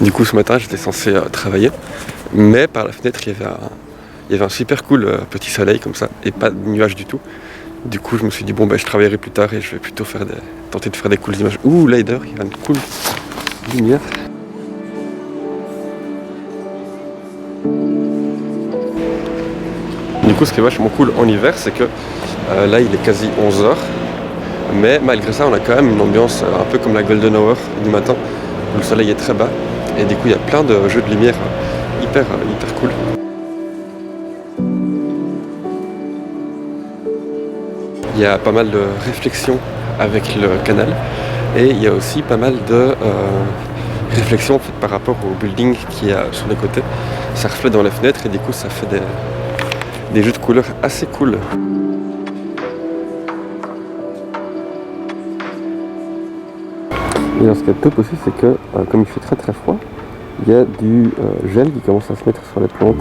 Du coup ce matin j'étais censé travailler, mais par la fenêtre il y avait un super cool petit soleil comme ça, et pas de nuages du tout. Du coup je me suis dit bon je travaillerai plus tard et je vais plutôt tenter de faire des cooles images. Ouh là d'ailleurs il y a une cool lumière. Du coup ce qui est vachement cool en hiver c'est que là il est quasi 11h, mais malgré ça on a quand même une ambiance un peu comme la Golden Hour du matin, où le soleil est très bas, et du coup il y a plein de jeux de lumière hyper cool. Il y a pas mal de réflexions avec le canal, et il y a aussi pas mal de réflexions en fait, par rapport au building qui est sur les côtés. Ça reflète dans les fenêtres et du coup ça fait des jeux de couleurs assez cool. Et ce qui est top aussi, c'est que comme il fait très très froid, il y a du gel qui commence à se mettre sur les plantes.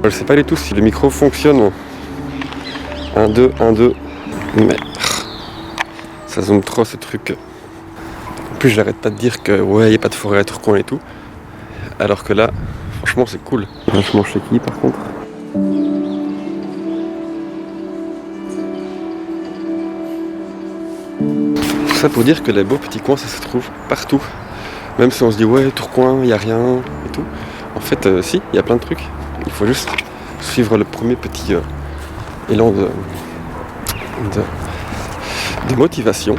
Je sais pas du tout si le micro fonctionne. 1, 2, 1, 2. Mais ça zoome trop ce truc. En plus j'arrête pas de dire que ouais, il n'y a pas de forêt à Tourcoing et tout. Alors que là, franchement c'est cool. Vachement shaky par contre. Tout ça pour dire que les beaux petits coins ça se trouve partout. Même si on se dit ouais Tourcoing, il n'y a rien et tout. En fait si, il y a plein de trucs. Il faut juste suivre le premier petit élan de motivation.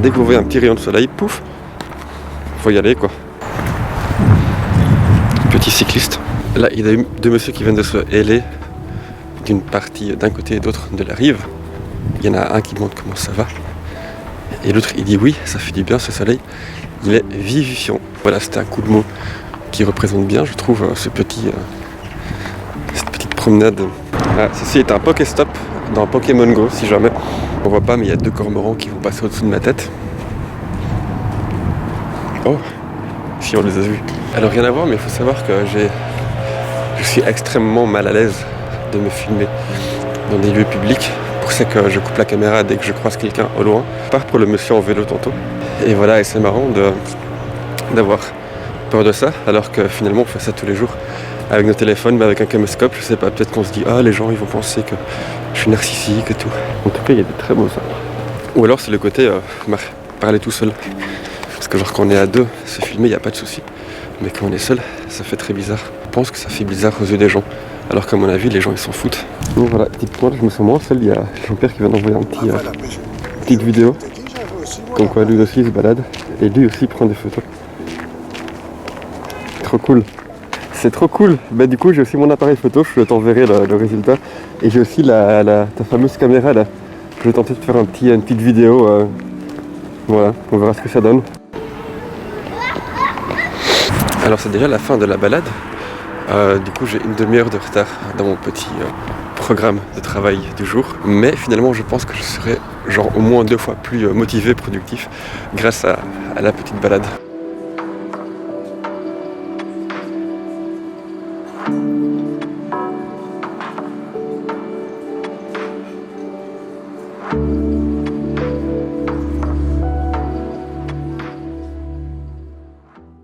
Dès que vous voyez un petit rayon de soleil, pouf, faut y aller quoi. Petit cycliste. Là, il y a deux messieurs qui viennent de se héler d'une partie d'un côté et d'autre de la rive. Il y en a un qui demande comment ça va. Et l'autre, il dit oui, ça fait du bien ce soleil. Il est vivifiant. Voilà, c'était un coup de mot qui représente bien, je trouve, cette petite promenade. Ah, ceci est un Pokéstop dans Pokémon Go, si jamais. On voit pas, mais il y a 2 cormorans qui vont passer au-dessous de ma tête. Oh, si on les a vus. Alors rien à voir, mais il faut savoir que je suis extrêmement mal à l'aise de me filmer dans des lieux publics. Pour ça que je coupe la caméra dès que je croise quelqu'un au loin. À part pour le monsieur en vélo tantôt. Et voilà, et c'est marrant d'avoir peur de ça, alors que finalement on fait ça tous les jours avec nos téléphones, mais avec un caméscope, je sais pas, peut-être qu'on se dit ah les gens ils vont penser que je suis narcissique et tout. En tout cas il y a des très beaux arbres. Ou alors c'est le côté parler tout seul. Parce que genre quand on est à deux, se filmer il n'y a pas de souci. Mais quand on est seul, ça fait très bizarre. Je pense que ça fait bizarre aux yeux des gens. Alors qu'à mon avis, les gens ils s'en foutent. Donc voilà, typiquement je me sens moins seul, il y a Jean-Pierre qui vient d'envoyer petite vidéo. Comme quoi lui aussi il se balade. Et lui aussi prend des photos. Trop cool. C'est trop cool. Bah du coup j'ai aussi mon appareil photo, je t'enverrai le résultat. Et j'ai aussi ta fameuse caméra là. Je vais tenter de faire une petite vidéo. Voilà, on verra ce que ça donne. Alors c'est déjà la fin de la balade. Du coup j'ai une demi-heure de retard dans mon petit programme de travail du jour. Mais finalement je pense que je serai genre au moins 2 fois plus motivé, productif grâce à la petite balade.